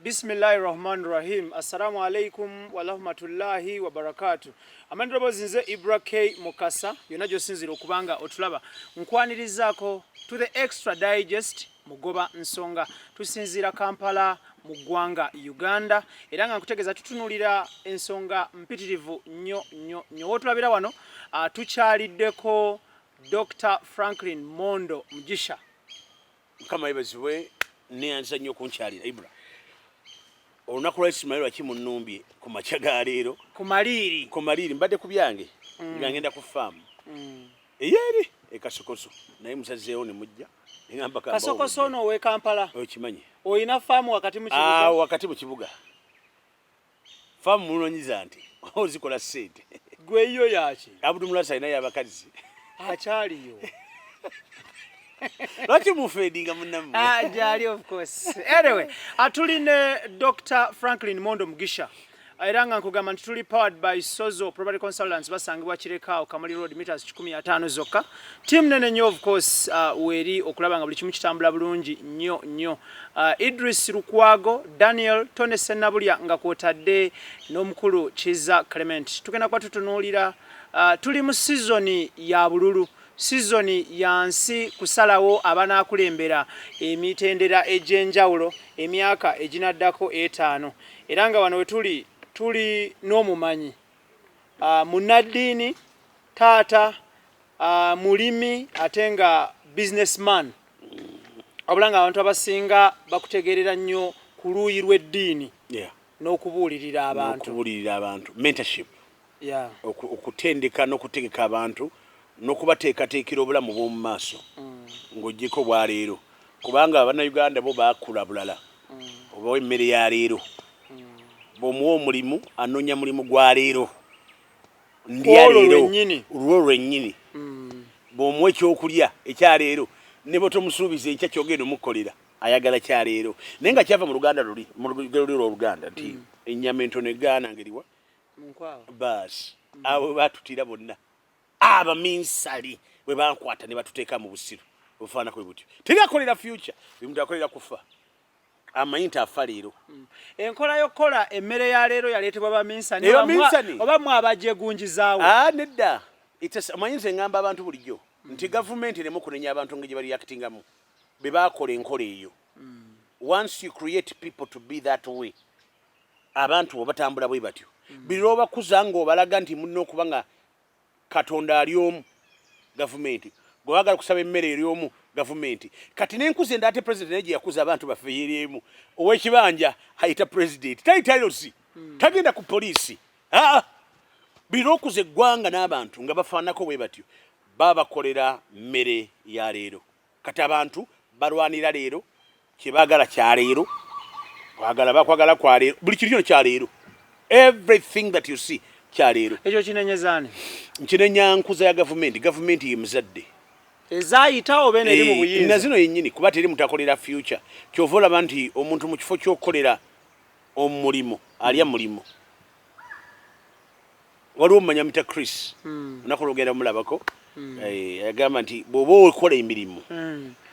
Bismillahirrahmanirrahim. Assalamu alaikum wa rahmatullahi wa barakatuh. Amandrobo zinze Ibrah K Mukasa yona josinzira okubanga otulaba nkwanirizako to the extra digest mugoba nsonga tusinzira Kampala mu ggwanga Uganda era nga nkutegeeza tutunulira ensonga mpitirivu nnyo wotulabira wano tukyaliddeko Dr. Franklin Mondo Mugisha kama ibazwe ne anza nnyo kunkyalira Ibrah olunaku lwa Ismail wakimunumbye ku machaga leero ku maliri mbadde ku byange ngenda ku farm eyeri ekasokoso naye musazeewo ne mujja ngamba kasokoso no we Kampala okimanyi oyina farm wakati mu kibuga wakati mu kibuga farm munonyiza nti ozikola ssente gwe iyo yaki Abdullah Sayina yabakazi achaliyo Lati mufedinga munamu. Jali of course. Anyway, atuline Dr. Franklin Mondo Mugisha. Airanga nkugamba tuli powered by Sozo Property Consultants basangibwa Kireka Kamali Road meters 15 zokka. Team nene nyo of course weri okulaba nga buli kimu kitambula bulungi nnyo. Idris Lukwago, Daniel Tone Senabulya nga kwotadde n'omukulu Kiza Clement. Tugenda kwa tutunulira tuli mu season ya bululu. Season yansi kusalawo abana kulembera emitendera ejenjawulo emyaka ejinaddako 5 eranga wano tuli n'omumanyi munadini tata mulimi atenga businessman obulanga abantu abasinga bakutegerera nnyo kuluyi lw'eddiini n'okubuulirira abantu mentorship okutendeka n'okutegeka abantu nokubateekateekera obulamu bw'omu maaso ng'oggyeko bwa leero kubanga Abannayuganda bo baakula bulala obawa emmere ya leero bw'omuwa omulimu anoonya mulimu gwa leero ndya leero olwo lwennyini bw'omuwa ekyokulya ekya leero ne bwe tomusuubiza enkya kyogenda omukolera ayagala kya leero naye nga kyava mu luganda luli mu lugero lw'Oluganda nti ennyama entono egaanangeriwa baasi abo baatutira bonna abaminsali bwe bankwata ne batuteeka mu busiru obufaana kwe butyo tegakolera future bimuntu akolera kufa amayinta afa leero enkola yokola emmere ya leero yaleetebwa baminsani oba mwabajegunjizaawo nedda amayinza engamba abantu bulijjo nti gavumenti eremu kunenya abantu nga gye bali actingamu be baakola enkola eyo once you create people to be that way abantu bo batambula bwe batyo biri obakuza ng'obalaga nti mulina okuba nga Katonda aliomu government gwagala kusaba emmere eriomu government kati nenkuze ndate president eje yakuza abantu bafeyeremu owekibanja hayita president tayitalosi tagenda ku police birokuze gwanga n'abantu nga bafaanako bwe batyo baba kolera mmere ya leero kati abantu balwanira leero kibagala kya leero bakwagala kwa leero buli kintu kya leero everything that you see kyaleero ekyo kinenyezane nkinenya nkuza ya government yemuzadde ezayitawo bene eri mu buyinza nazino yennyini kuba teri mutakolera future kyovola banti omuntu mu kifo ky'okolera omulimo alya mulimo waliwo mumanya mita Chris nakulogera mulabako yagamba nti bw'oba okola emirimu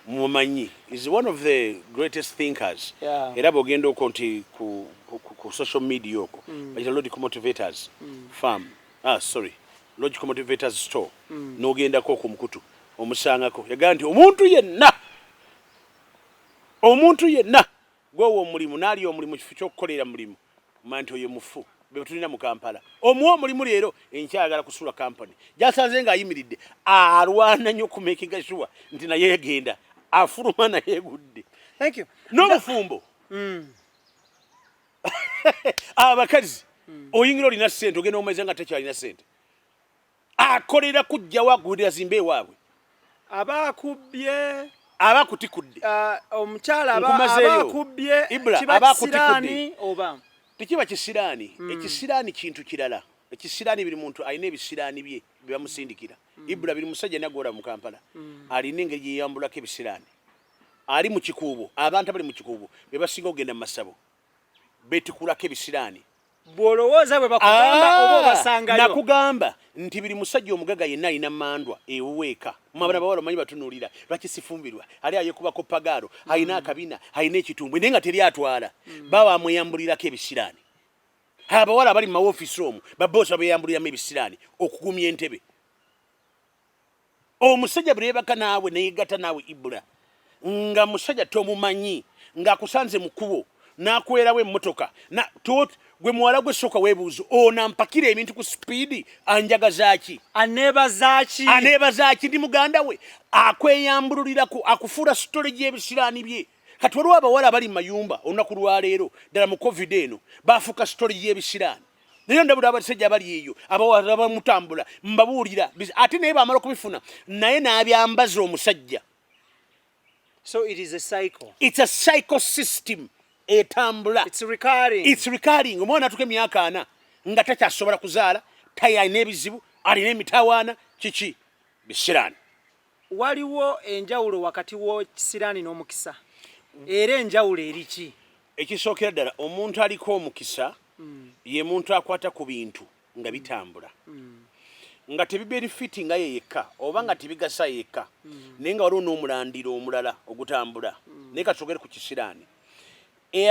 mumanyi is one of the greatest thinkers era bw'ogenda oko nti ku social media oko bayita logic motivators farm logic motivators store n'ogendako ku mukutu omusangako yagamba nti omuntu yenna gwewo omulimu n'ali omulimu kifo ky'okukolera mulimu manti oyo mufu be tulina mu Kampala omuwa omulimu leero enkyagala kusula company gyasanze ng'ayimiridde alwana nnyo okumakinga sure nti naye yagenda afuluma naye egudde thank you n'obufumbo abakazi oyingira olina ssente ogenda omwezi nga tekyalina ssente akolera kujjawo agulira zimbe ewaabwe abakutikudde omukyala abakubbye abakutikudde oba tekiba kisiraani ekisiraani kintu kirala ekisiraani biri muntu alina ebisiraani bye bamusindikira Ibrah biri musajja nagora mu Kampala alina engeri yeyambulako ebisiraani ali mu kikuubo abantu abali mu kikuubo be basinga ogenda mu masabo betikulako ebisiraani bwolowooza bwe bakugamba oba obasangayo. Nakugamba nti biri musajja omugaga yenna alina mandwa ewuweeka mwabana bawala omanyi batunuulira lwaki sifumbirwa ali ayekubako pagaalo alina akabina alina ekitumbwe naye nga teri atwala baba amweyambulirako ebisiraani abawala abali mu mawofiisi omwo baboosi babeyambuliramu ebisiraani okugumya entebe omusajja bwe yeebaka naawe neyegatta naawe Ibrah nga musajja tomumanyi ng'akusanze mu kkubo n'akwerawo emmotoka gwe muwala gwe sooka weebuuzo ono ampakira ebintu ku sipiidi anjagazaaki aneebazaaki ndi muganda we akweyambululirako akufuula sitole gy'ebisiraani bye kati waliwo abawala abali mu mayumba olunaku lwaleero ddala mu covid eno baafuuka sitole gy'ebisiraani naye ndabula abasajja abali eyo abawala bamutambula mbabuulira ate naye baamala okubifuna naye n'abyambaza omusajja. So it is a cycle. It's a cycle system. Etambula. It's recurring. Omwana atuka emyaka 4 nga takyasobola kuzaala alina ebizibu alina emitaawaana kiki bisiraani. Waliwo enjawulo wakati w'ekisiraani n'omukisa era enjawulo eriki? Ekisookera ddala omuntu aliko omukisa ye muntu akwata ku bintu nga bitambula nga tebibenefiti nga ye yekka oba nga tebigasa yekka naye nga waliwo n'omulandiro omulala ogutambula naye kasogere ku kisiraani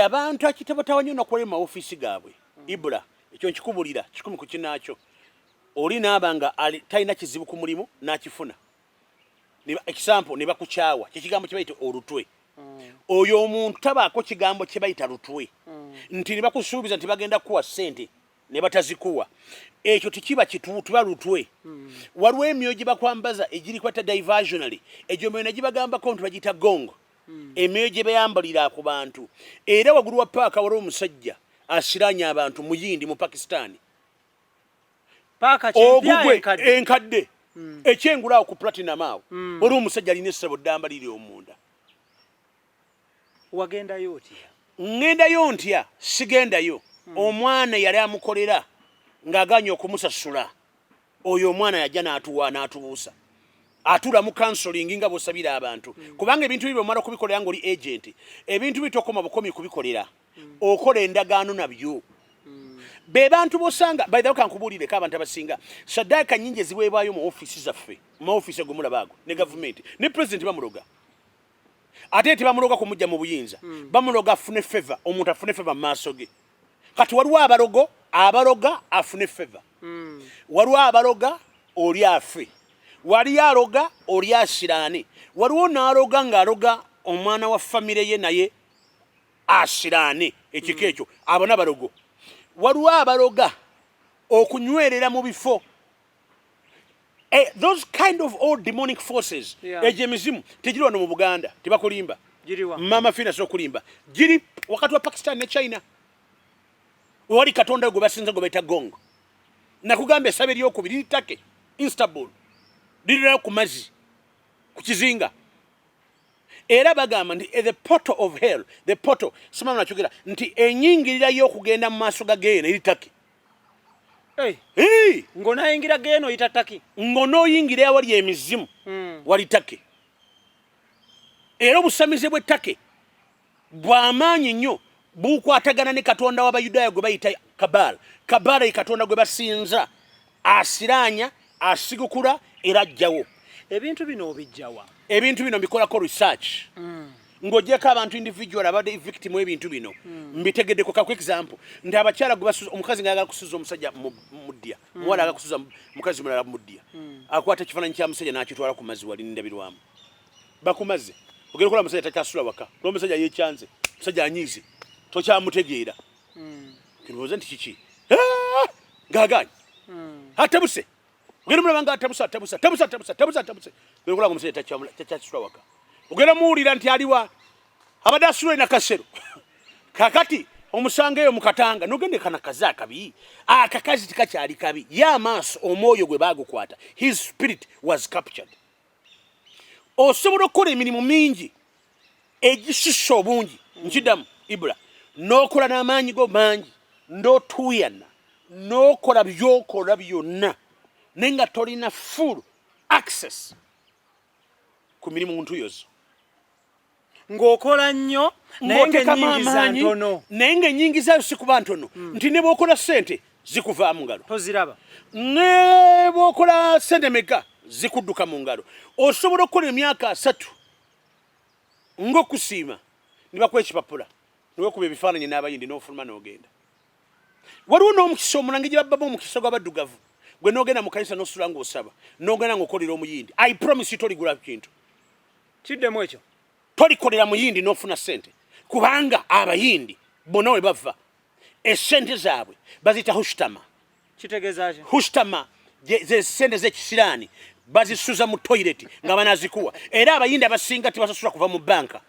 abantu akitabatawa nnyo nakukola mu maofiisi gaabwe Ibrah ekyo nkikubulira kikumi ku kinaakyo oli naaba nga talina kizibu ku mulimu n'akifuna ekisampo ne bakukyawa kyekigambo kye bayita olutwe oyo omuntu tabaako kigambo kye bayita lutwe nti ne bakusuubiza nti bagenda kuwa ssente ne batazikuwa ekyo tekiba kituufu tuba lutwe waliwo emyoyo gye bakwambaza egirikwata diversionally egyo myoyo negibagambako nti bagiyita gongo emyoyo gye bayambalira ku bantu era waggulu wa paaka waliwo omusajja asiranya abantu muyindi mu Pakistan ogugwe enkadde ekyengulaawo ku platinum awo waliwo omusajja alina essabo ddamba liri omunda. Wagendayo otya? Ngendayo ntya sigendayo omwana yali amukolera ng'aganya okumusasula oyo omwana yajja n'atubuusa atula mu counseling nga bw'osabira abantu kubanga ebintu bibyo omala okubikolera ng'oli agent ebintu bitokoma bukomi kubikolera okola endagaano nabyo be bantu bosanga by the way kankubuulireko abantu abasinga saddaaka nnyingi eziweebwayo mu ofiisi zaffe mu ofiisi egumulabaago ne gavumenti ne president bamuloga ate tebamuloga kumujja mu buyinza bamuloga afune favor omuntu afune favor mu maaso ge kati waliwo abaloga afune favor waliwo abaloga oli afe wali aloga oli asiraane waliwo n'aloga ng'aloga omwana wa famire ye naye asiraane ekiko ekyo abo n'abalogo waliwo abaloga okunywerera mu bifo those kind of old demonic forces egyo emizimu tegiri wano mu Buganda tebakulimba mama fina sokulimba giri wakati wa Pakistan ne China wali katonda gwe basinza gwe bayita gongo nakugamba esabe lyokubiri litake Istanbul lirira ku mazzi ku kizinga era bagamba nti the portal of hell the portal simama nachogera nti enyingirira y'okugenda mu maaso ga geena litake ng'onayingira geeno oyita taki ng'onooyingira awali emizimu walitake era obusamize bw'ettake bw'amaanyi nnyo bukwatagana ne katonda w'Abayudaaya gwe bayita Kabaala ye katonda gwe basinza asiraanya asigukula era ajjawo ebintu bino obijjawa ebintu bino mbikolako research ng'ogyeko abantu individual abadde victim w'ebintu bino mbitegeddeko kako example nti abakyala gwe basuza omukazi ng'ayagala kusuza omusajja muddya muwala agala kusuza mukazi mulala muddya akwata ekifaananyi kya musajja n'akitwala ku mazzi wali ndabirwamu bakumaze ogenda okola omusajja takyasula waka n'omusajja yeekyanze omusajja anyiize tokyamutegeera kirowooza nti kiki ng'agaanyi atabuse ogenda mulaba nga atabuse ogenda okola omusajja takyasula waka ogenda muwulira nti aliwa abadde asula ena kasero kakati omusanga eyo mu katanga nogende kana kazi akabi akakazi tikakyali kabi ye amaaso omwoyo gwe baagukwata his spirit was captured osobola okukola emirimu mingi egisusa obungi nkiddamu Ibrah n'okola n'amaanyi go mangi n'otuuyana n'okola byokola byonna naye nga tolina full access ku mirimu ntuyozo ng'okola nnyo naye ng'ennyingiza ntono. Naye ng'ennyingiza si kuba ntono. Nti ne bw'okola ssente zikuva mu ngalo. Toziraba. Ne bw'okola ssente meka zikudduka mu ngalo. Osobola okukola emyaka 3 ng'okusiima ne bakuwa ekipapula ne weekuba ebifaananyi n'abayindi n'ofuluma n'ogenda. Waliwo n'omukisa omulange gye babbamu omukisa gw'abaddugavu gwe n'ogenda mu kanisa n'osula ng'osaba n'ogenda ng'okolera omuyindi. I promise you toligula kintu. Kiddemu ekyo. Tolikolera muyindi n'ofuna ssente kubanga abayindi bonna we bava essente zaabwe bazita hushtama. Kitegeeza ki? Hushtama ze ssente z'ekisiraani bazisuza mu toilet nga banazikuwa. Era abayindi abasinga tebasasula kuva mu banka.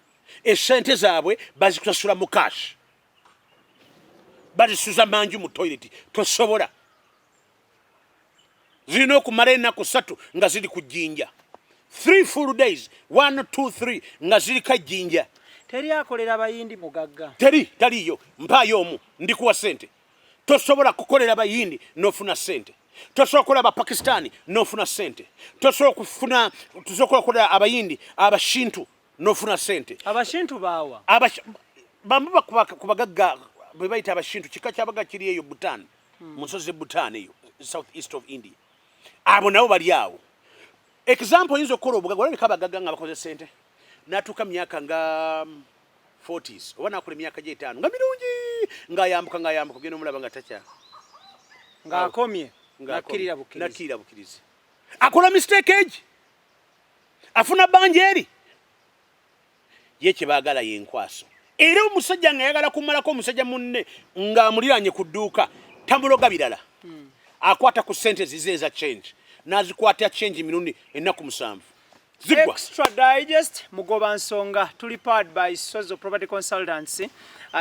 Essente zaabwe bazikusasula mu cash. Bazisuza manju mu toilet. Tosobola. Zirina okumala ennaku 3 nga ziri ku jjinja. 3 full days, 1, 2, 3 nga ziri kajjinja. Teri akolera abayindi mugagga. Taliyo. Mpaayo omu ndikuwa ssente. Tosobola kukolera abayindi n'ofuna ssente. Tosobola kukolera abapakistani n'ofuna ssente. Tosobola kukolera abayindi abashintu n'ofuna ssente. Abashintu baawa. Bamba kubagagga bwe bayita abashintu kika kyabaga kiri eyo Bhutan. Mu nsozi Bhutan eyo, south east of India. Abo nabo bali awo. Example yinzo kola obugagga wali kabagagga nga bakoze ssente. Natuka myaka nga 40s. Oba nakula myaka gye 5 nga mirungi nga yambuka genda omulaba nga tacha. Nga akomye. Nakirira bukirizi. Akola mistake age. Afuna banjeri. Ye kibagala yenkwaso. Era omusajja nga yagala kumalako omusajja munne nga amuliranye ku dduuka tamuloga birala. Akwata ku ssente zize eza change. Nazikwata change mirundi ennaku 7. Zigwa. Extra Digest mugoba nsonga tuli powered by Sozo Property Consultancy.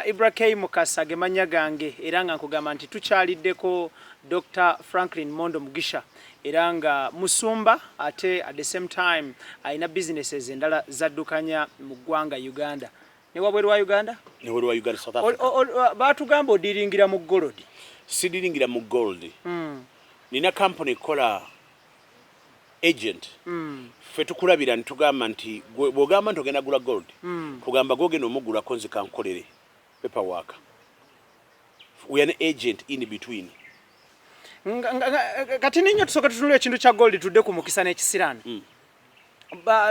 Ibrah Mukasa gemanya gange era nga nkugamba nti tukyaliddeko Dr. Franklin Mondo Mugisha era nga musumba ate at the same time alina businesses endala zaddukanya mu ggwanga Uganda. Ne wabweru wa Uganda? Ne wabweru wa Uganda, South Africa. Batugamba odiringira mu gold. Sidiringira mu gold. Nina company kola agent. Fe tukulabira ntugamba nti bwogamba nti ogenda gula gold. Kugamba gogenda omugula konzi kankolere paperwork. We are an agent in between. Kati ninyo tusoka tutunula ekintu kya gold tudde ku mukisa n'ekisirani.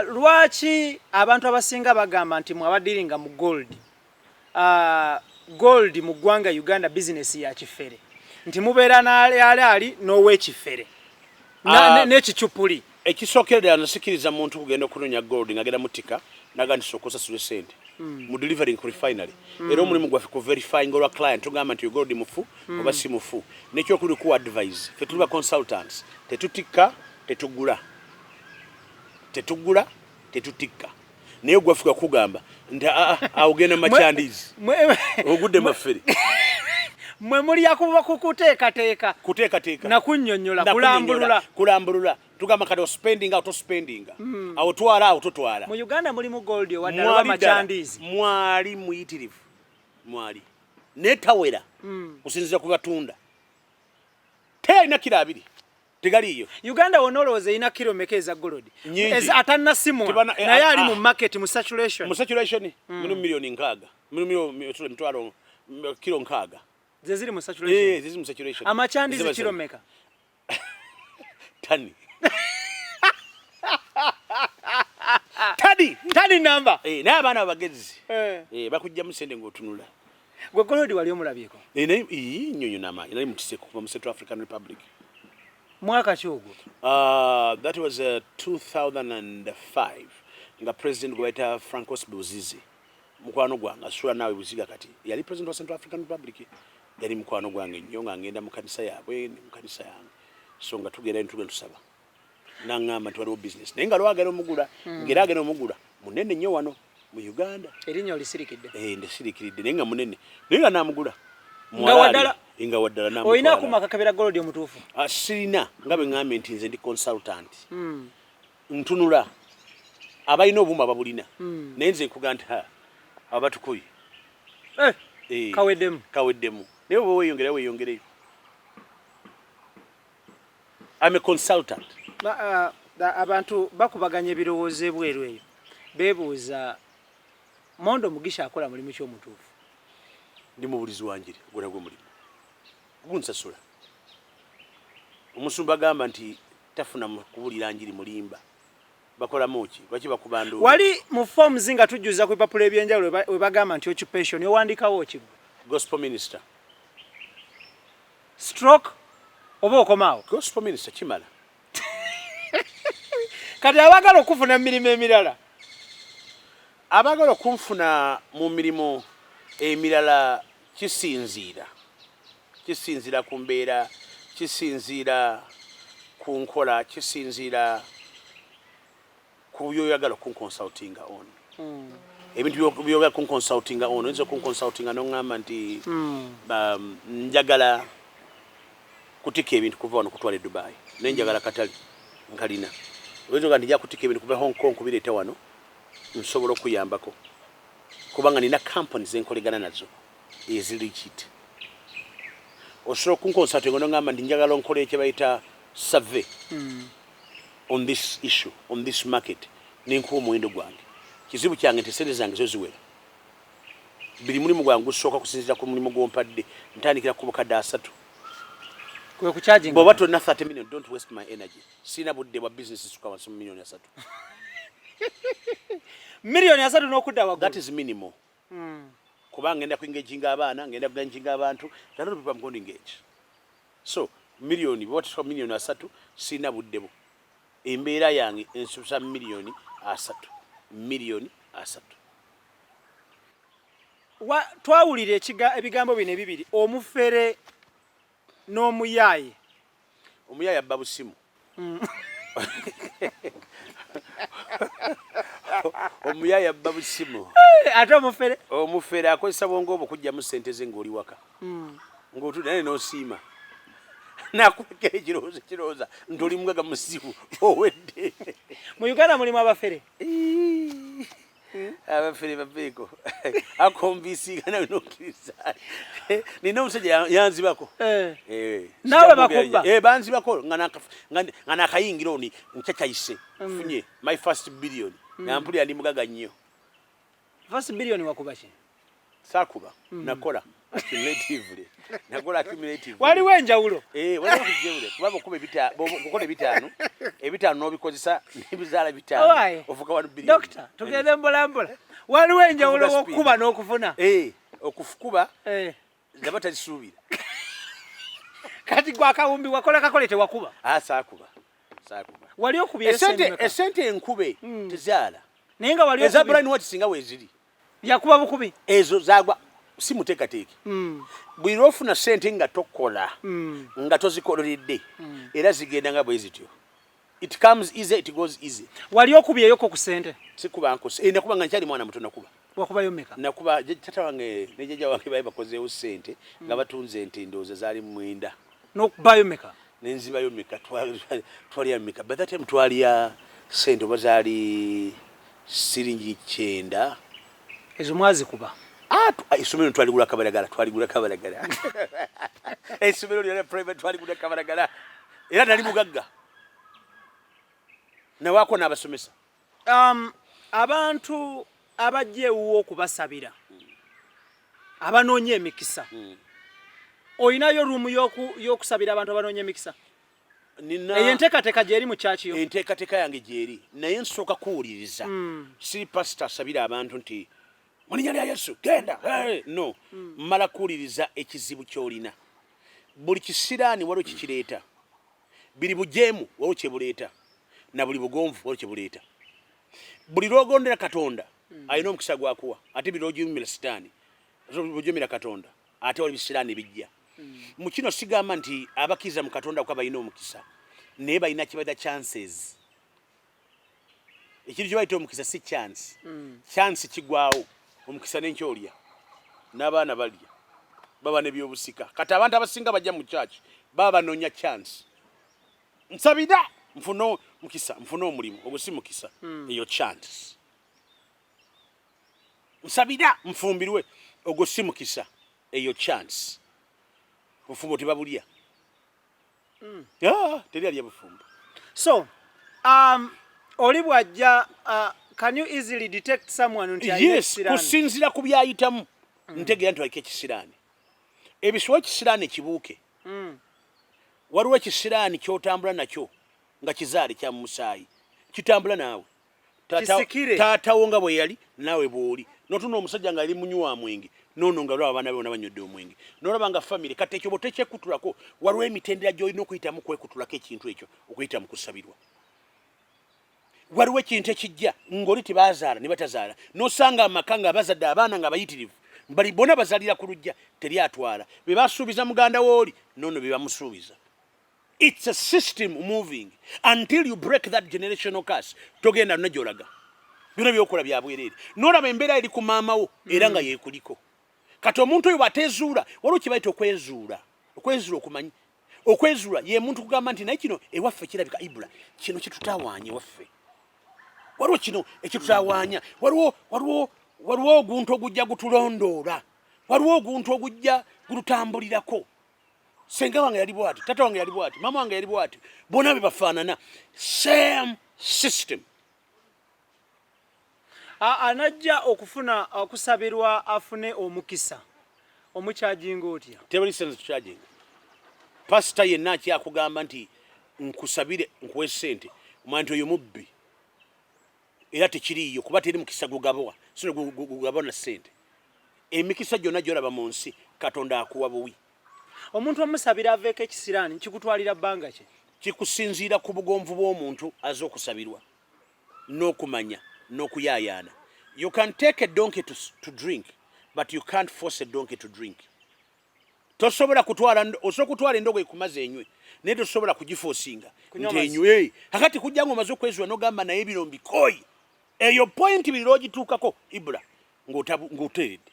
Lwaki abantu abasinga bagamba nti mwabadiringa mu gold. Gold mu ggwanga Uganda business ya kifere. Nti mubeera n'ali n'ow'ekifere. N'ekicupuli. Ekisookerera nasikiriza muntu kugenda okunonya gold ngagenda mutika naga ndisokosa sule sente. Mu delivering ku refinery. Era omulimu gwaffe ku verifying olwa client tugamba nti gold mufu oba si mufu. Nekyo kuli ku advise. Fe tuli ba consultants. Tetutika, tetugula. Tetutika. Naye gwaffe kugamba nti awugenda machandizi. Ogudde maferi. Mwe muli yakuba kukuteekateeka. Na kunnyonnyola kulambulula. Tugamba kati spending out spending. Awo twala. Mu Uganda mulimu gold wadala machandizi. Mwali muyitirivu. Mwali. Netawera. Kusinziza ku batunda. Teyina kilo 2. Tegaliyo. Uganda wonoloze ina kilo mekeza gold. Atanna simu. Naye ali mu market mu saturation. Mu saturation minu milioni 6. Minu mitwalo kilo 6. Zeziri mu saturation. Zeziri mu saturation. Amachandizi kilo meka. Tani. Tani number. N'abaana abagezi. Bakujja musende ng'otunula. Gwe gold wali omulabyeko. Nnyonyo n'amaanyi nali mutise kuva mu Central African Republic. Mwaka ki ogwo? That was 2005. Nga president gwaita Francos Bozizi. Mukwano gwange asula nawe buziga kati. Yali president wa Central African Republic. Yali mukwano gwange nnyo nga ngenda mu kanisa yaabwe mu kanisa yange. So nga tugenda tusaba. Nangamba nti waliwo business. Naye nga lwagala omugula, ngeraagala omugula. Munene nnyo wano mu Uganda. Erinnya lisirikidde. Ndisirikiridde naye nga munene. Naye nga naamugula. Nga waddala namugula. Oyina kumakakabira gold omutuufu. Sirina nga bwe ngambe nti nze ndi consultant. Ntunula. Abalina obuuma babulina. Naye nze nkugamba nti abatukuyi. Kaweddemu. Naye bwe weeyongereyo. I'm a consultant. Abantu bakubaganya ebirowoozo ebweru eyo. Beebuuza Mondo Mugisha akola mulimu ki omutuufu? Ndi mubulizi wanjiri gona gwo mulimu gunsasula omusumba gamba nti tafuna kubulira njiri mulimba bakola moki lwaki bakubandula wali mu forms nga tujjuza ku ipapula ebyenjawulo we bagamba nti occupation yowandikawo ki gospel minister stroke oba okomaawo gospel minister kimala kati abagala okufuna emirimu emirala abagala okunfuna mu mirimu emirala kisinziira ku mbeera kisinziira ku nkola kisinziira ku byoyagala okunconsultinga ono ebintu byogala kunconsultinga ono oyinza okunconsultinga n'oŋŋamba nti njagala kutika ebintu kuva wano kutwala e Dubai naye njagala katali nkalina oyinza oga nti nja kutika ebintu kuva Hong Kong kubireeta wano nsobola okuyambako kubanga nina companies enkolegana nazo ezirikit osobola okunconsultinga n'oŋŋamba nti njagala onkola ekye bayita survey on this issue, on this market, ninkuwa omuwendo gwange. Kizibu kyange nti sente zange zo ziwera. Biri mulimu gwange gusooka kusinziira ku mulimu gw'ompadde ntandikira ku bukadde 3. Kwe ku charging. Bw'oba tolina 30 million, don't waste my energy. Sina budde bwa business suka wansi million 3. Million 3 n'okudda waggulu. That is minimal. Kubanga ngenda kuengaginga abaana, ngenda kuganjinga abantu, that people I'm going to engage. So, million, what is million 3, sina budde bo. Embeera yange ensusa million 3. Million 3. Twawulira ebigambo bino ebibiri omufere n'omuyaaye. Omuyaaye abba busimu. Omuyaaye abba busimu. Ate omufere? Omufere akozesa bwongo okujjamu ssente ze ng'oli waka. Ng'otudde naye n'osiima. Nakuwekera ekirowooza nti oli mugaga musibu owedde. Mu Uganda mulimu abafere? Abafere babeeko akombisigana n'okkiriza. Nina omusajja yanzibako. Naawe bakubba? Banzibako nga nakayingira oni nkyakayise nfunye my first billion. Nampulira ndi mugaga nnyo. First billion wakuba ki? Saakuba nakola accumulatively. Nakola accumulatively. Waliwo enjawulo? Waliwo enjawulo. Kuba kukola ebitaano n'obikozesa n'ebizaala 5 ofuka 1 billion. Doctor, tugende mbolambola. Waliwo enjawulo okukuba n'okufuna? Okufukuba ndaba talisuubira. Kati gwa kawumbi wakola kakole tewakuba? Saakuba. Wali okubya esente enkube tezaala. Naye nga wali eza Brian Watt singa weeziri. Yakuba bukubi? Ezo zagwa si muteekateeke. Buli lwofuna ssente nga tokola nga tozikololedde era zigenda nga bwe zityo. It comes easy, it goes easy. Wali okubyeyoko ku ssente? Sikuba nkose. Nakuba nga nkyali mwana muto nakuba. Wakubayo mmeka? Nakuba tata wange ne jjajja wange baali bakozeewo ssente nga batunze ente ndowooza zaali 9. N'okubayo mmeka? Nenzibayo mmeka twalya mmeka. By that time twalya ssente oba zaali siringi 9. Ezo mwazikuba? Isomero twaligula kabalagala. Isomero lya private twaligula kabalagala. Era nali mugagga. Nawako n'abasomesa. Abantu abajjeewo okubasabira. Abanoonya emikisa. Oyinayo ruumu y'okusabira abantu abanoonya emikisa? Eyo enteekateeka gyeri mu kyaki yo? Enteekateeka yange gyeri. Naye nsooka kuwuliriza. Siri pasita asabira abantu nti mu linnya lya Yesu genda. No. Mmala kuwuliriza ekizibu ky'olina. Buli kisiraani waliwo kikireeta. Buli bujeemu waliwo kye buleeta. Na buli bugonvu waliwo kye buleeta. Buli lw'ogondera Katonda alina omukisa gwakuwa. Ate buli lw'ojumira sitaani ojumira Katonda ate wali bisiraani bijja. Mu kino sigamba nti abakkiriza mu Katonda kwa balina omukisa. Naye balina kibayita chances. Ekintu kye bayita omukisa si chance. Chance kigwawo. Omukisa n'enkyolya. N'abaana balya. Baba n'ebyobusika. Kati abantu abasinga bajja mu church baba banoonya chance. Nsabira nfuno mukisa, nfuno omulimu, ogwo si mukisa. Eyo chance. Nsabira nfumbirwe, ogwo si mukisa. Eyo chance. Bufumbo tebabulya. Teri alya bufumbo. So, oli bw'ajja Can you easily detect someone until yes kusinzira ku byayitamu ntegeera nti waliko ekisiraani ebisiwa ekisiraani ekibuuke waliwo ekisiraani kyotambula nakyo nga kizaale kya musaayi kitambula naawe taatawo nga bwe yali naawe bw'oli notuna omusajja nga ali munywa mwenge nono nga lwaba abaana be bona banywedde omwenge nolaba nga famire kati ekyo bwe tekyekutulako waliwo emitendera gy'olina okuyitamu kwekutulako ekintu ekyo okuyita mu kusabirwa waliwo ekintu ekijja ng'oli tebaazaala ne batazaala nosanga amaka nga bazadde abaana nga bayitirivu bali bona bazalira ku lujja teri atwala be basuubiza muganda wooli nono be bamusuubiza. It's a system moving until you break that generational curse. Togenda na gyolaga. Byonna byokola bya bwereere. N'olaba embeera eri ku maama wo era nga yeekuliko. Kati omuntu oyo bw'ateezuula waliwo kye bayita okwezuula. Okwezuula okumanyi. Okwezuula ye muntu kugamba nti naye kino ewaffe kirabika Ibrah. Kino kye tutawaanya ewaffe. Waliwo kino ekitutawaanya. Waliwo oguntu ogujja gutulondoola. Waliwo oguntu ogujja gututambulirako. Senga wange yali bwati, tata wange yali bwati, mama wange yali bwati. Bonna be bafaanana. Same system. Anajja okufuna okusabirwa afune omukisa. Omukyajinga otya? Tebali sense charging. Pastor yenna akyakugamba nti nkusabire nkuwe ssente. Omuntu oyo mubbi. Era tekiriiyo kuba teri mukisa gugabwa. So gugabwa na ssente. Emikisa gyonna gy'olaba mu nsi Katonda akuwa buwi. Omuntu omusabira aveeko ekisiraani kikutwalira bbanga ki? Kikusinziira ku bugonvu bw'omuntu azze okusabirwa n'okumanya n'okuyaayaana. You can take a donkey to drink, but you can't force a donkey to drink. Tosobola kutwala endogoyi ku mazzi enywe naye tosobola kugifoosinga nti enywe. Kakati kujja ng'omaze okwezuula n'ogamba naye bino mbikoyi. Eyo point biri lw'ogituukako Ibrah ng'oteredde.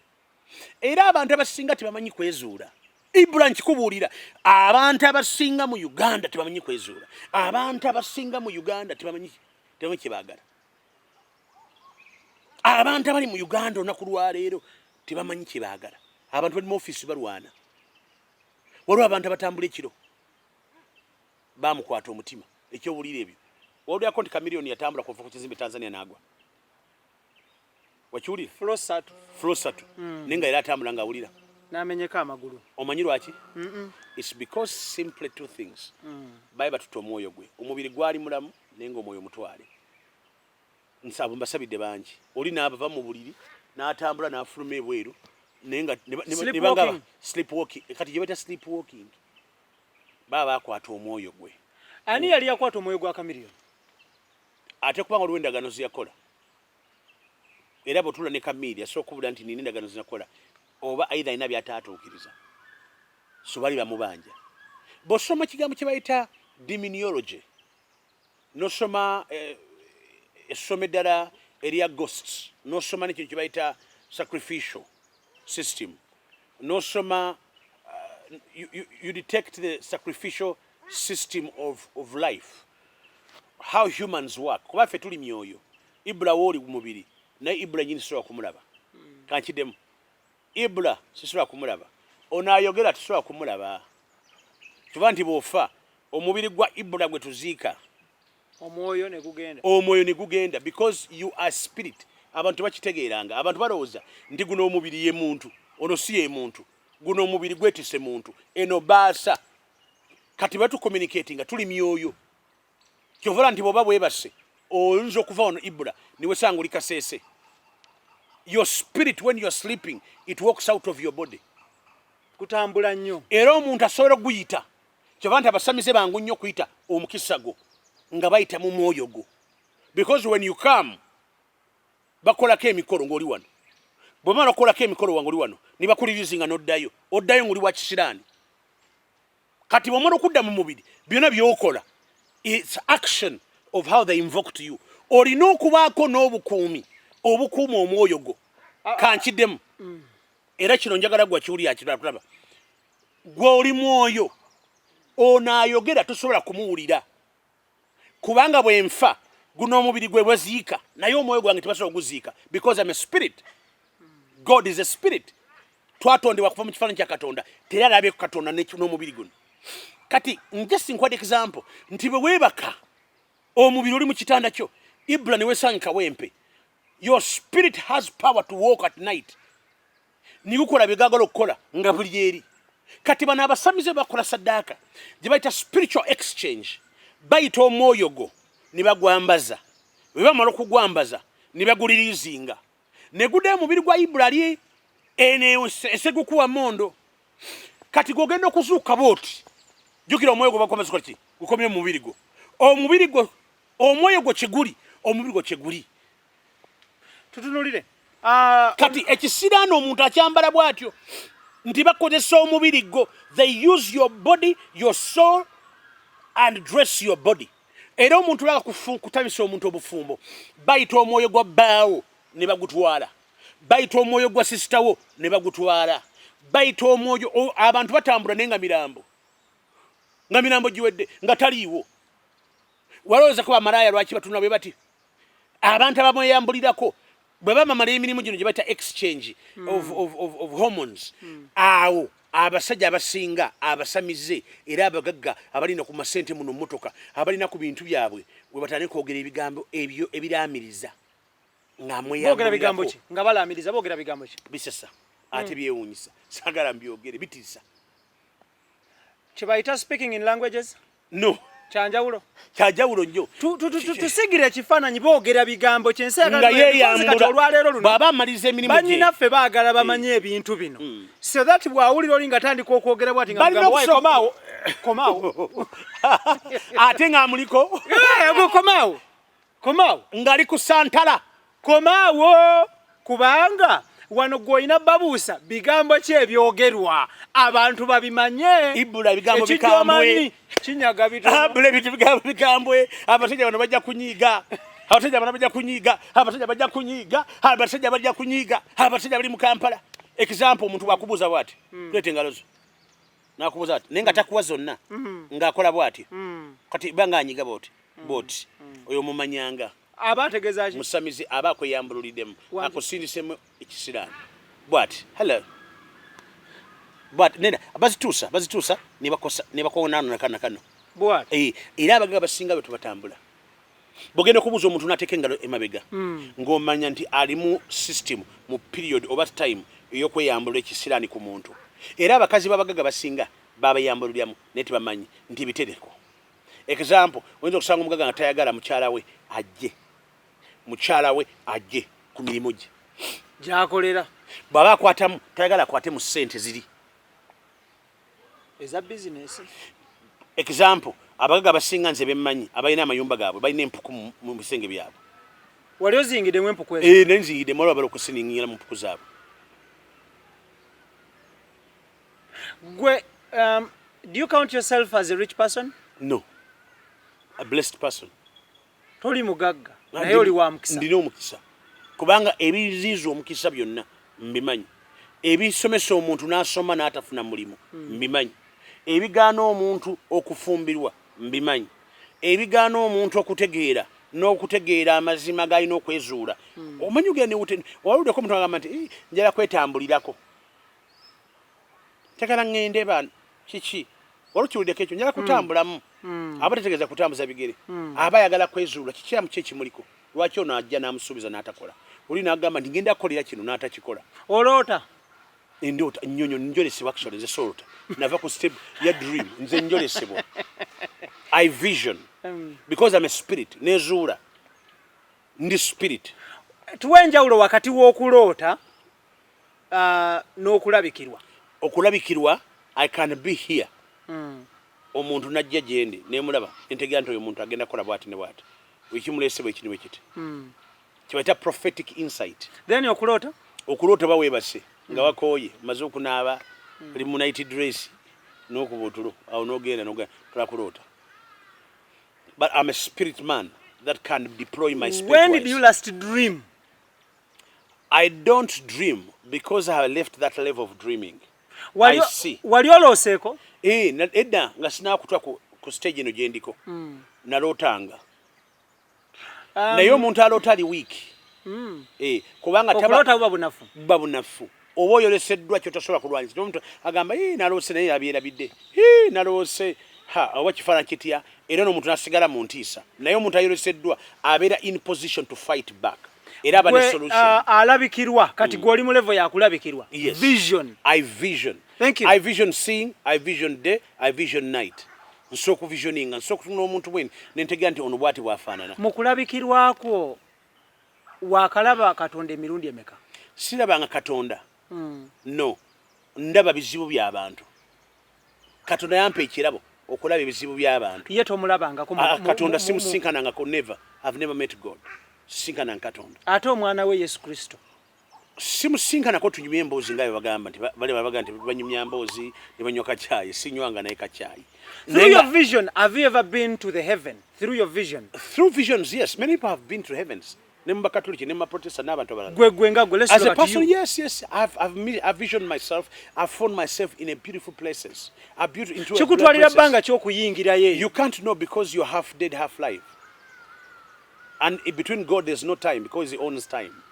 Era abantu abasinga tebamanyi kwezuula. Ibrah nkikubuulira abantu abasinga mu Uganda tebamanyi kwezuula. Abantu abasinga mu Uganda tebamanyi kye baagala. Abantu abali mu Uganda olunaku lwaleero tebamanyi kye baagala. Abantu bali mu ofiisi balwana. Waliwo abantu abatambula ekiro baamukwata omutima ekyowulira ebyo. Wawuliako nti Kamiliyoni yatambula kuva ku kizimbe Tanzania n'agwa. Wakiwulira? Flosatu. Naye nga era atambula ng'awulira. N'amenyeka amagulu. Omanyi lwaki? It's because simply two things. Baye batuta omwoyo gwe. Omubiri gwali mulamu naye ng'omwoyo mutwale. Nsabo mbasabidde bangi. Oli n'abava mu buliri n'atambula n'afuluma ebweru naye nga ne bangaba sleepwalking. Kati gye bata sleepwalking. Baba bakwata omwoyo gwe. Ani yali yakwata omwoyo gwa Kamiliyoni? Ate kubanga olwo endagaano ziyakola. Era bw'otula ne Kamiliyoni asobola okubula nti nina endagaano zinakola. Oba aidha ina byataatuukiriza. So bali bamubanja. Bw'osoma kigambo kye bayita demonology. N'osoma essome eddala erya ghosts. N'osoma n'ekintu kye bayita sacrificial system. N'osoma you detect the sacrificial system of life. How humans work. Kuba ffe tuli myoyo. Ibrah w'oli mu mubiri. Naye Ibrah nyini sisobola kumulaba. Kankiddemu. Ibrah sisobola kumulaba. Ono ayogera tusobola kumulaba. Kuba nti bw'ofa omubiri gwa Ibrah gwe tuziika. Omwoyo ne gugenda. Omwoyo ne gugenda because you are spirit. Abantu bakitegeeranga. Abantu balowooza nti guno omubiri ye muntu. Ono si ye muntu. Guno omubiri gwetise muntu. Eno baasa. Kati batu communicating tuli myoyo. Kyovola nti bw'oba bwebase oyinza okuva ono Ibrah niwe sanga oli kaseese. Your spirit when you are sleeping it walks out of your body. Kutambula nnyo. Era omuntu asobola okuyita. Kyova nti abasamize bangu nnyo okuyita omukisa gwo nga bayita mu mwoyo gwo. Because when you come bakolako emikolo ng'oli wano. Bw'omala okukolako emikolo wange oli wano ne bakulirizinga n'oddayo. Oddayo ng'oli wa kisiraani. Kati bw'omala okudda mu mubiri byonna by'okola it's action of how they invoked you. Olina okubaako n'obukuumi. Obukuuma omwoyo gwo. Kankiddemu. Era kino njagala gwa kiwuli yakiraba. Gwe oli mwoyo. Ono ayogera tosobola kumuwulira. Kubanga bwe nfa guno omubiri gwe bweziika naye omwoyo gwange tebasobola oguziika because I'm a spirit. God is a spirit. Twatondebwa kuva mu kifaananyi kya Katonda. Teri alabye ku Katonda n'omubiri guno. Kati just nkwada example nti bwe weebaka omubiri oli mu kitanda kyo Ibrah ne weesanga kawempe your spirit has power to walk at night. Nigukola bigagalo kola nga buli eri. Kati bana abasamize bakola sadaka. Gye bayita spiritual exchange. Bayita omwoyo go ne bagwambaza. Bwe bamala okugwambaza ne bagulirizinga. Ne gude mubiri gwa Ibrah esegukuwa mondo. Kati gogenda okuzuuka boti. Jukira omwoyo go bakomeza kati. Gukomye mubiri go. Omubiri go omwoyo go kiguli, omubiri go kiguli. Tutunulire. Kati ekisiraano omuntu akyambala bwatyo nti bakozesa omubiri go. They use your body, your soul and dress your body. Era omuntu laka kutabisa omuntu obufumbo. Bayita omwoyo gwa baawo ne bagutwala. Bayita omwoyo gwa sister wo ne bagutwala. Bayita omwoyo abantu batambula nenga mirambo. Nga mirambo giwedde nga taliiwo. Walowooza ko amalaya lwaki batuna bwe bati. Abantu abamweyambulirako bwe bamamala emirimu gino gye bayita exchange of hormones. Awo abasajja abasinga abasamize era abagagga abalina ku masente muno mmotoka abalina ku bintu byabwe bwe batandika kwogera ebigambo ebyo ebiraamiriza nga boogera bigambo ki nga balaamiriza boogera bigambo ki bisasa ate byewuunyisa sagala mbyogere bitisa kye bayita speaking in languages no kyanjawulo nnyo tusigire ekifaananyi boogera bigambo nga yeeyambula olwaleero luno bw'aba amaliza emirimu gye bannyinaffe baagala bamanye ebintu bino so that bw'awulira oli nga tandika okwogera bwati nga komaawo ate ng'amuliko komaawo ng'ali ku santala komaawo kubanga wano gw'olina babuusa bigambo ki ebyogerwa abantu babimanye Ibrah ebigambo bikambwe kinyaga bigambo bikambwe abasajja bano bajja kunyiiga abasajja bano bajja kunyiiga abasajja bajja kunyiiga abasajja bajja kunyiiga abasajja bali mu Kampala example omuntu bwakubuuza bwati tulete engalo zo nakubuuza ati nenga takuwa zonna ng'akola bwati kati banga anyiga boti oyo mumanyanga abategeeza ki musamizi abakweyambululiddemu akusindisemu ekisiraani bwati hello but nena bazituusa ne bakonaano nakano bwati era abagaga basinga bwe tubatambula bogenda okubuuza omuntu n'ateeka engalo emabega ng'omanya nti ali mu system mu period oba time ey'okweyambulula ekisiraani ku muntu era abakazi b'abagaga basinga babayambuliramu naye tebamanyi nti bitereko example oyinza okusanga omugaga nga tayagala mukyala we ajje ku mirimu gye gyakolera bw'aba akwatamu tayagala akwate mu ssente ziri eza business example abagaga basinga nze bemmanyi abalina amayumba gaabwe balina empuku mu bisenge byabwe wali ozingiddemu empuku ezo nenzingidde mwala bala okusiningira mu mpuku zaabwe gwe do you count yourself as a rich person? No, a blessed person. Toli mugagga naye oli wa mukisa. Ndina omukisa kubanga ebizizo omukisa byonna mbimanyi ebisomesa omuntu n'asoma n'atafuna mulimu mbimanyi ebigaana omuntu okufumbirwa mbimanyi ebigaana omuntu okutegeera n'okutegeera amazima galina okwezuula omanyi ugende waluddeko omuntu agamba nti njala kwetambulirako tegala ngende bano kiki walukiwuddeko ekyo njala kutambulamu aba tetegeeza kutambuza bigere aba ayagala kwezuula kikiramu ki ekimuliko lwaki ono ajja n'amusuubiza n'atakola oli n'agamba nti ngenda kukolera kino n'atakikola oloota endoota nnyonyo njolesebwa actually nze soolota nava ku step ya dream nze njolesebwa I vision because I'm a spirit nezuula ndi spirit tuwe enjawulo wakati w'okuloota n'okulabikirwa okulabikirwa I can be here omuntu najja gyendi nemulaba entegera nti oyo omuntu agenda kukola bwati ne bwati wekimulesebwa ekini wekiti kibayita prophetic insight then okuloota baweebase nga wakooye maze okunaaba oli mu night dress n'okuba otulo awo n'ogenda tulakuloota but I'm a spirit man that can deploy my spirit. When did you last dream? I don't dream because I have left that level of dreaming. I see. Wali oloseko? Edda nga sinakutwa ku stage eno gye ndiko nalootanga naye omuntu aloota ali wiiki kubanga okuloota buba bunafu oba oyoleseddwa kyotasobola kulwanyisa omuntu agamba naloose naye abyerabidde naloose oba kifaananyi kitya era n'omuntu nasigala mu ntiisa naye omuntu ayoleseddwa abeera in position to fight back era aba ne solution. Alabikirwa kati goli mu level ya kulabikirwa. Yes. Vision. I vision. Thank you. I vision seeing, I vision day, I vision night. Nsoku visioning, nsoku no omuntu wen nentegera nti ono bwati bwafaanana. Mu kulabikirwako wakalaba Katonda emirundi emeka? Sirabanga Katonda. No. Ndaba bizibu by'abantu. Katonda yampa ekirabo okulaba ebizibu by'abantu. Ye tomulabanga ko Katonda simusinkananga ko never. I've never met God. Sinkananga Katonda. Ate omwana we Yesu Kristo. Simusinkana ko tunyumye emboozi ngayo bagamba nti bali babaga nti banyumya mboozi ne banywa kachai sinywanga naye kachai. Through your vision, have you ever been to the heaven? Through your vision? Through visions, yes. Many people have been to heavens. Nemba Catholic, nemba Protestant, n'abantu abalala. As a person, yes. I've visioned myself. I've found myself in a beautiful places. Into a places. You can't know because you're half dead, half live. And between God, there's no time because He owns time.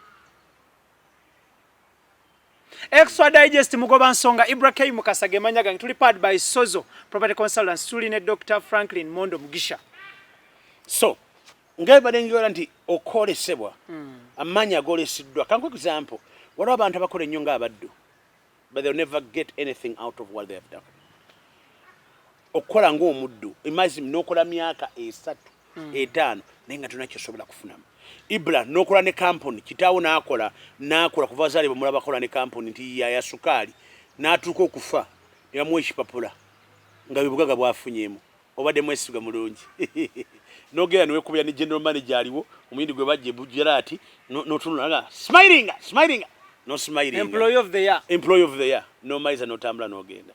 Extra Digest mugoba nsonga Ibrah Mukasage manyaga tuli powered by Sozo Property Consultants tuli ne Dr. Franklin Mondo Mugisha. So ngai badengera nti okolesebwa amanya agolesiddwa kanko example waliwo abantu abakola ennyo ng'abaddu but they'll never get anything out of what they have done. Okola ng'omuddu imagine n'okola myaka 3 5 naye nga tonakyosobola kufunamu. Ibrah nokola ne company kitaawo n'akola kuva zaali bamulaba bakola ne company nti ya sukali n'atuuka okufa ne bamuwa ekipapula nga bibugaga bwafunyemu obadde mwesiga mulungi n'ogera ne weekubira ne general manager aliwo omuyindi gwe bajja Bujirati n'otunula smiling no smiling. Employee of the year no maiza n'otambula n'ogenda.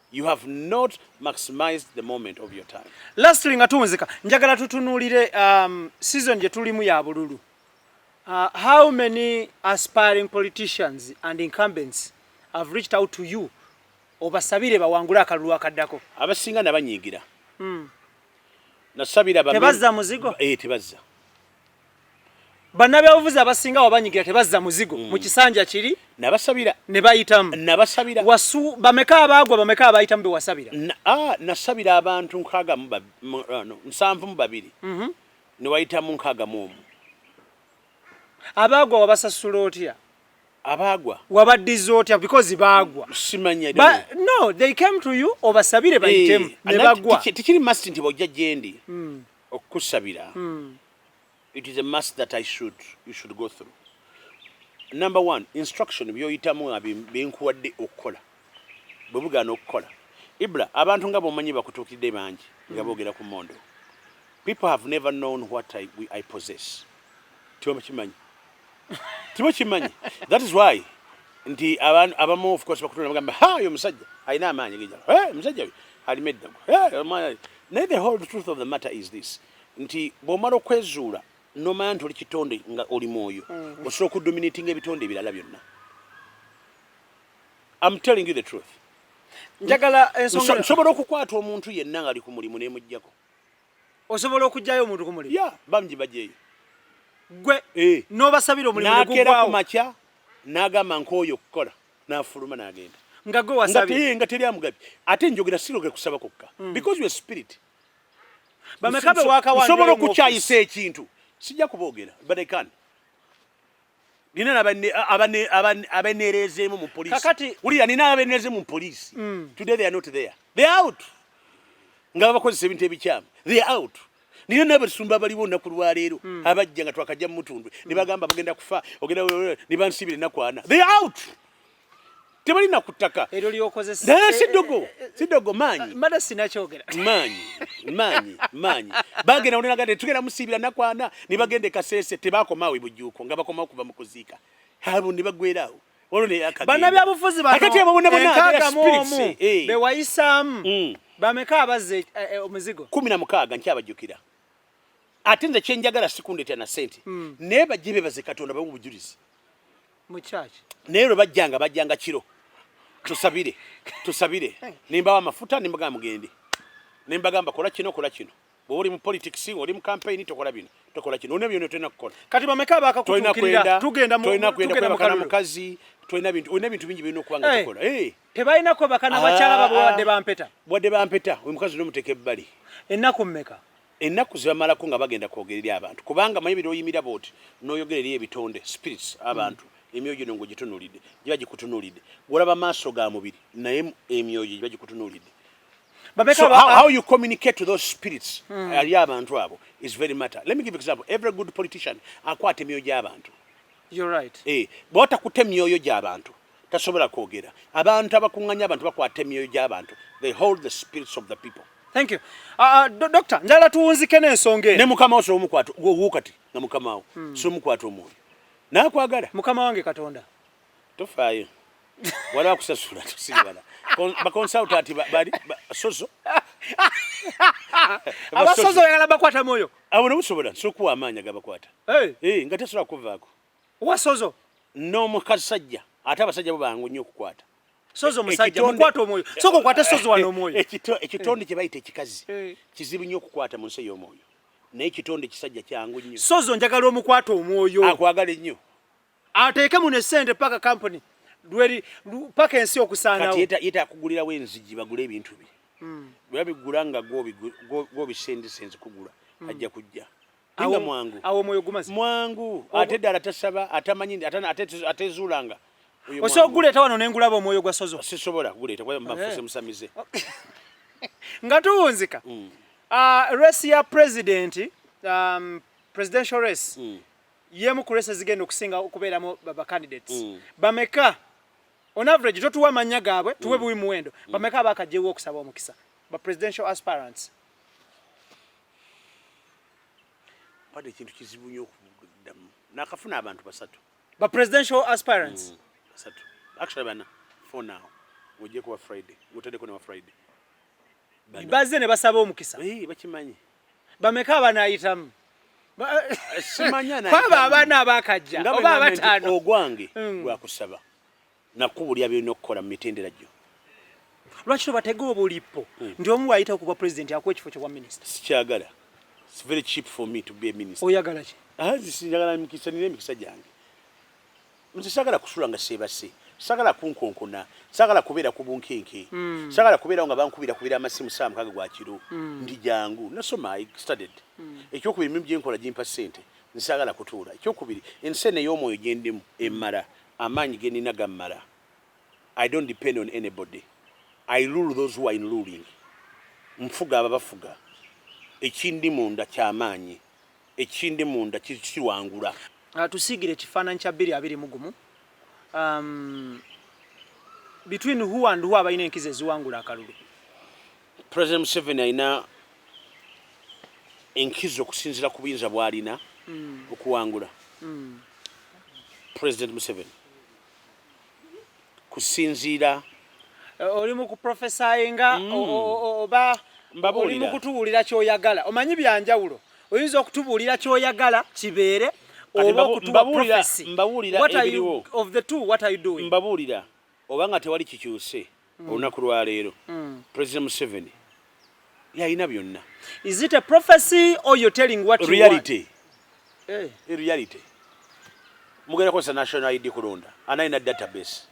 You have not maximized the moment of your time. Lastly ngatunzika njagala tutunulire season je tulimu ya bululu. How many aspiring politicians and incumbents have reached out to you obasabire bawangula akalulu akaddako? Abasinga nabanyigira. Nasabira bamwe. Tebazza muzigo? Tebazza. Bannabe abavuzi abasinga wabanyigira tebazza muzigo mu kisanja kiri nabasabira ne bayitamu nabasabira wasu bameka abagwa bameka abayitamu be wasabira nasabira abantu 72 ne wayitamu 61 abagwa wabasasula otya abagwa wabaddiza otya because bagwa simanya no they came to you obasabire bayitemu ne bagwa tikiri must nti bojja jendi okusabira. It is a must that you should go through. Number 1, instruction byoyitamu abinkuwadde okukola. Bwebugana okukola. Ibrah, abantu nga bomanyi bakutuukidde bangi nga boogera ku MONDO. People have never known what I possess. Tibakimanyi. That is why nti abamu of course bakutula bagamba yo musajja alina amaanyi gijala. Musajja alimedda. The whole truth of the matter is this. Nti bw'omala okwezuula nomanya nti oli kitonde nga oli mwoyo osobola okudominatinga ebitonde ebirala byonna. I'm telling you the truth. Njagala ensonga nsobola okukwata omuntu yenna nga ali ku mulimu n'emuggyako. Osobola okugjayo omuntu ku mulimu? Bamugi bajjeeyo. Gwe n'obasabira omulimu ne gugwawo. N'akeera ku makya n'agamba nkooyo okukola n'afuluma n'agenda. Nga gwe wasabira? Nga teri amugabi. Ate njogera siroge kusaba kokka. Because you are spirit. Bamekabe wakawanjula nsobola okukyayisa ekintu sijja kuboogera but I can. Nina abanerezeemu mu police. Ulira nina abanerezeemu mu police. Today they are not there. They are out. Nga bakozesa ebintu ebikyamu. They are out. Nina n'abasumba abaliwo olunaku lwaleero abajja nga twakajja mu mutundwe ne bagamba bagenda kufa ogenda ne bansibira ennaku 4. They are out. Tebalina kutaka. Ero lyokozesa. Sidogo manyi. Mada sinakyogera. Manyi. Bagenda onena gade tugenda musibira nakwana ne bagende Kasese tebakomawo ibujjuko nga bakomawo kuva mu kuziika. Habo ne bagwerawo. Olwo ne yakagenda. Bana byabufuzi bano. Akati abo bona spirits. Be wayisamu. Bameka abaze omuzigo. 16 nkyabajjukira. Ate nze kyenjagala sikundetya na sente. Ne bajibe baze Katonda babu bujulizi. Mu church. Neero bajjanga kiro. Tusabire. Nimbawa amafuta nimbaga mugende. Nimbagamba kola kino. Bw'oli mu politics, oli mu campaign tokola bino. Tokola kino. One byonna tolina kukola. Kati bameka bakakutukirira tugenda mu mukazi, tulina bintu bingi birina okubanga tukola. Tebalina ko bakana bakyala babwadde bampeta. Bwadde bampeta, oyo mukazi n'omuteeka ebbali. Ennaku mmeka? ennaku zibamalako nga bagenda kwogerera abantu kubanga manyi biro oyimira boti n'oyogerera ebitonde spirits abantu emyoyo gino ng'ogitunuulidde giba gikutunuulidde olaba maaso ga mubiri naye emyoyo giba gikutunuulidde. So how you communicate to those spirits ali abantu abo is very matter. Let me give example. Every good politician akwata emyoyo gy'abantu. You're right. Bw'otakutte emyoyo gy'abantu tasobola kwogera. Abantu abakuŋŋanya abantu bakwata emyoyo gy'abantu. They hold the spirits of the people. Thank you. Doctor, njala tuwunzike n'ensonga eno. Ne mukama wo somukwata wuukati nga mukama wo somukwata omwoyo. N'akwagala. Mukama wange Katonda. Tofaayo. Wala kusasula tusigala. Ba consultant bali sozo. Abasozo yagala bakwata moyo. Abo nobusobola sokuwa amaanya gabakwata. Nga tasobola kuvaako. Wa sozo? No mukasajja. Ate abasajja bo bangu nnyo okukwata. Sozo musajja mukwata omwoyo. Soko kwata sozo wano omwoyo. Ekitonde kye bayita ekikazi. Kizibu nnyo okukwata mu nsi y'omwoyo. Naye ekitonde kisajja kyangu nnyo. Sozo njagala omukwata omwoyo. Akwagala nnyo. Ateeke mu ssente paka company. Dweri paka ensi okusaanawo. Kati yeta akugulirawo enzigi bagule ebintu bye. Bwe bigula nga gobisendisenzi kugula ajja kujja. Inga mwangu. Awo omwoyo gumazi. Mwangu. Ate ddala tasaba atamanyi atezuulanga. Osoguleeta wano n'engulaba omwoyo gwa sozo. Sisobola kuguleeta kuba mbafuse musamize. Nga tuwunzika. Race ya president, presidential race. Yemu ku race zigenda okusinga okubeeramu ba candidates. Bameka on average totuwa amanya gaabwe tuwe buwi muwendo. Bameka abakajjewo okusaba omukisa. Ba presidential aspirants. Pade kintu kizibu nnyo okuddamu. Nakafuna abantu basatu. Ba presidential aspirants. Basatu. Actually bana for now. Mujje kuwa Friday. Mutende kuna wa Friday. Baze ne basaba omukisa. Bakimanyi. Bameka abanayitamu. Simanya na. Kwaba abana abakajja. Oba abatano. Ogwange gwa kusaba. Nakubulya byonna okukola mu mitendera gyo. Lwaki batega obulipo? Ndi omu ayita okuba president akwa ekifo kya minister. Sikyagala. It's very cheap for me to be a minister. Oyagala ki? Sinjagala mikisa nire mikisa gyange. Msagala kusula nga sebase. Sagala kunkonkona. Sagala kubeera ku bunkenke. Sagala kubeera nga bankubira amasimu saa mukaga gwa kiro. Ndi jangu. Nasoma I studied. Ekyokubiri mimi gyenkola gimpa ssente. Nsagala kutuula. Ekyokubiri ensene y'omwoyo gyendemu emmala. Amaanyi genina gammala. I don't depend on anybody. I rule those who are in ruling. Mfuga ababafuga. Ekindi munda ky'amaanyi. Ekindi munda kiwangula. Tusigire ekifaananyi kya 221. Between who and who abalina enkizo eziwangula akalulu? President Museveni alina enkizo okusinziira ku buyinza bw'alina okuwangula. President Museveni kusinziira oli mu kuprofesayinga oba oli mu kutubuulira ky'oyagala. Omanyi byanjawulo. Oyinza okutubuulira ky'oyagala kibeere oba okutuba prophecy. What are you of the two? What are you doing? Mbabuulira oba nga tewali kikyuse olunaku lwa leero. President Museveni yalina byonna. Is it a prophecy or you're telling what you reality? Want? Reality. Mugenda kosa national ID kulonda. Anaina database.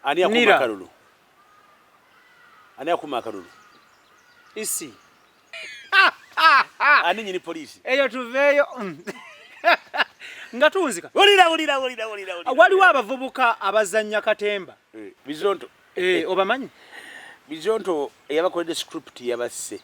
Ani akuma kalulu. Ani akuma kalulu. Isi. Ani nyini polisi. Eyo tuveyo. Nga tuwunzika. Wulira. Waliwo abavubuka abazannya katemba. Bizonto. Obamanyi? Bizonto yabakoledde script yabasse.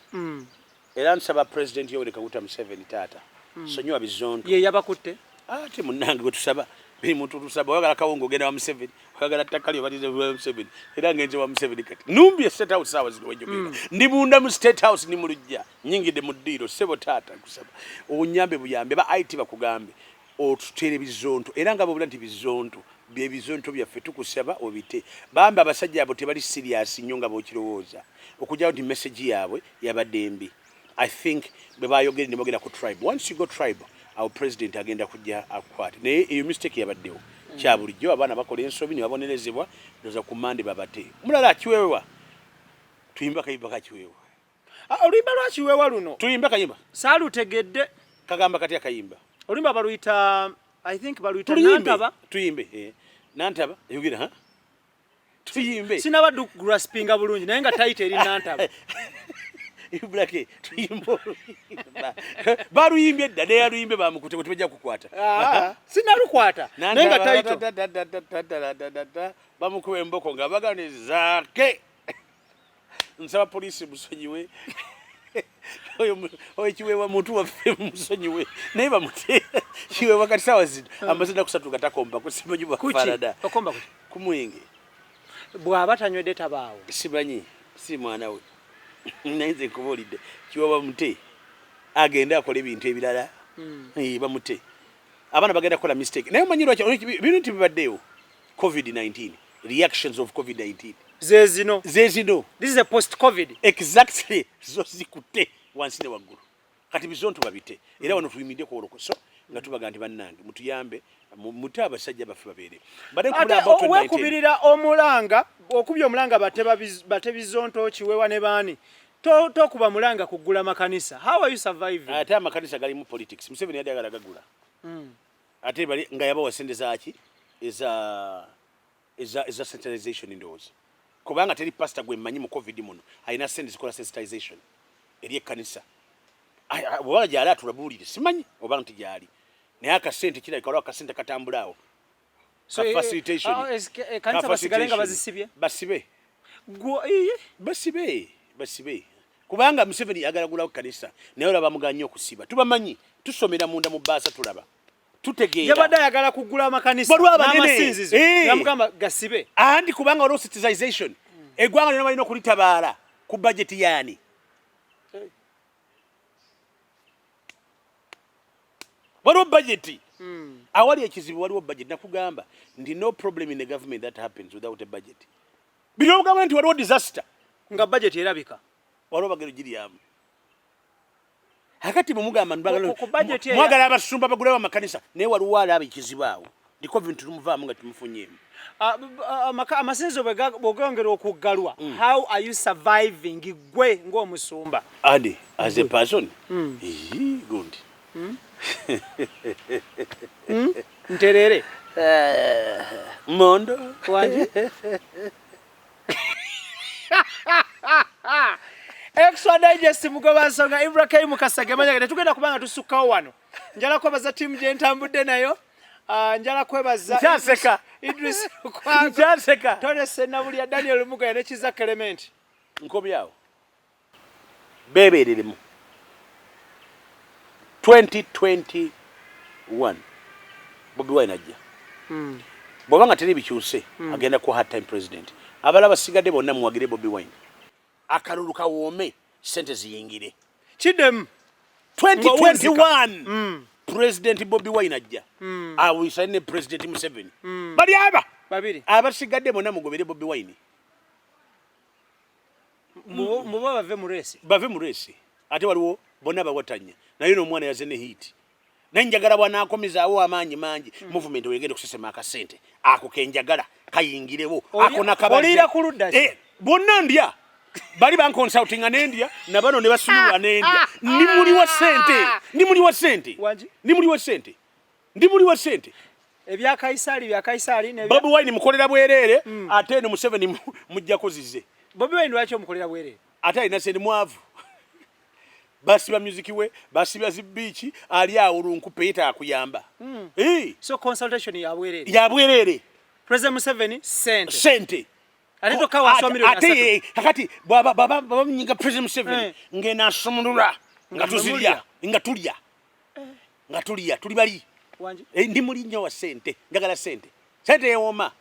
Era nsaba president Yoweri Kaguta Museveni taata. Sonyiwa bizonto. Ye yabakutte. Ate munnange tusaba. Biri muntu tusaba wagala kawungo genda wa Museveni. Wagala takali obatize wa Museveni. Era ngenze wa Museveni kati. Numbi State House sawa zino wejogera. Ndi bunda mu State House ni mulujja. Nyingide mu ddiro sebo taata kusaba. Obunyambe buyambe ba IT bakugambe. Otutere bizonto. Era nga bobula nti bizonto. Bye bizonto byaffe tukusaba obite. Bambe abasajja abo tebali serious nnyo nga bokirowooza. Okujja nti message yaabwe yabadde mbi. I think bebayogere ne bogera ku tribe. Once you go tribe, our president agenda kujja akwate. Naye eyo mistake yabaddewo. Kya bulijjo abaana bakola ensobi ne babonerezebwa ndoza ku mande babate. Mulala akiweewa. Tuyimba kayimba kakiweewa. Oluyimba lwakiweewa luno. Tuyimba kayimba. Saalutegedde. Kagamba kati akayimba. Oluyimba baluyita I think baluyita Nantaba. Tuyimbe. Nantaba. Yogera ha? Tuyimbe. Sinaba graspinga bulungi naye nga title eri Nantaba. Ibrah tuyimbo baruyimbye dda ne yaruyimbe bamukute ko tubajja kukwata sinalukwata nenga taito bamukuba emboko nga baganizaake nsaba poliisi musonyiwe oyo kiweewa muntu waffe musonyiwe naye bamute kiweewa kati saawa zino amazina kusatu gatakomba kusimanyi bafaanana ku mwenge bw'aba tanywedde tabaawo simanyi si mwana we naye nze nkubuulidde kiweewa mute agenda akola ebintu ebirala bamute abaana bagenda kukola mistake naye omanyi lwaki bino nti bibaddeyo COVID-19 reactions of COVID-19 zezino this is a post covid exactly zo zikutte wansi ne waggulu kati bizonto babite era wano tuyimidde ku WOLOKOSO nga tubaga nti bannange mutuyambe muta abasajja baffe babeere wekubirira omulanga okubya omulanga bate bizonto kiweewa ne baani tokuba mulanga kugula makanisa how are you surviving ate amakanisa gali mu politics Museveni yadde agala gagula ate bali nga yabawa sente zaaki eza sensitization indoors kubanga teri pastor gwe mmanyi mu covid muno alina sente zikola sensitization eri ekkanisa bwala gyali atulabuulire simanyi oba nti gyali naye akasente kirabika akasente katambulaawo basibe kubanga Museveni agala gulawo kanisa naye olaba muganye okusiba tubamanyi tusomera munda mu baasa tulaba tutegeera yabadde ayagala kugula amakanisa n'amasinzizo yamugamba gasibe andi kubanga olwo sensitization eggwanga lyonna balina okulitabaala ku budget yaani waliwo budget awali ekizibu waliwo budget nakugamba nti no problem in the government that happens without a budget bino ogamba nti waliwo disaster nga budget erabika waliwo bagero giryamu hakati mumugamba mwagala abasumba bagulawo amakanisa naye waliwo alaba ekizibu awo ndiko bintu tumuvaamu nga tumufunyemu amasinzizo bwogongera okuggalwa how are you surviving gwe ng'omusumba andi as a person good nterere mondo wanje Extra digest mugoba nsonga Ibrah Mukasage manyagete tugenda kubanga tusukkawo wano njala kwebaza timu gye ntambudde nayo njala kwebaza Nkyaseka Idris Nkyaseka Tone Senabulya Daniel Mugoya ne Kiza Clement nkobyawo bebereremu 2021 Bobi Wine ajja bw'obanga teri bikyuse agenda ku hard time president abala basigadde bonna muwagire Bobi Wine akalulu kawoome sente ziyingire kidem 2021 president Bobi Wine ajja awisane ne president Museveni bali aba babiri abasigadde bonna mugobere Bobi Wine muba bave mu resi ate waliwo bonna bawatanya naye n'omwana yaze ne hit nenjagala bwanaakomezaawo amaanyi mangi movement wegende kusesema akasente ako kenjagala kayingirewo ako nakabaliira ku ludda bonna ndya bali banconsulting anendia na bano ne basulwa anendia ndi muli wa sente ebya Kaisari ne Bobi Wine mukolera bwerere ate ne Museveni mujja kozize Bobi Wine lwaki omukolera bwerere ate alina sente mwavu basiba music we basiba zibichi ali awo lunkupe yita akuyamba so consultation ya bwerere President Museveni sente alito kawa somiro ate hakati baba nyinga President Museveni ngena asumulula nga tulya tuli bali wanje ndi muli nnyo wa sente ngagala sente yewoma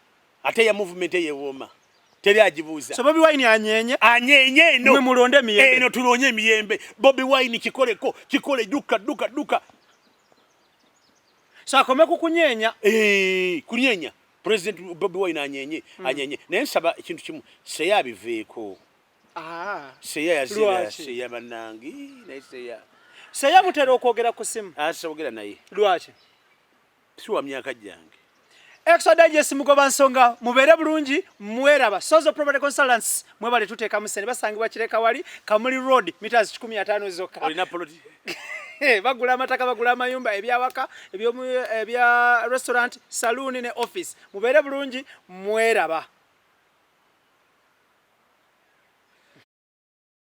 ate ya movement yewoma teri ajibuza so Bobi Wine anyenye no mwe mulonde miyembe no tulonye miyembe Bobi Wine kikole duka so akome kukunyenya kunyenya President Bobi Wine anyenye naye nsaba ekintu kimu seya biveeko seya yazira seya banangi naye seya mutera okwogera ku simu ogera naye lwaki siwa myaka gyange Extra digest mugoba nsonga mubere bulungi mweraba Sozo Property Consultants mwebale tuteeka musene basangibwa kireka wali Kamuli Road meters 15 zokka olina plot bagula amataka bagula amayumba ebyawaka ebya restaurant saloon ne office mubere bulungi mweraba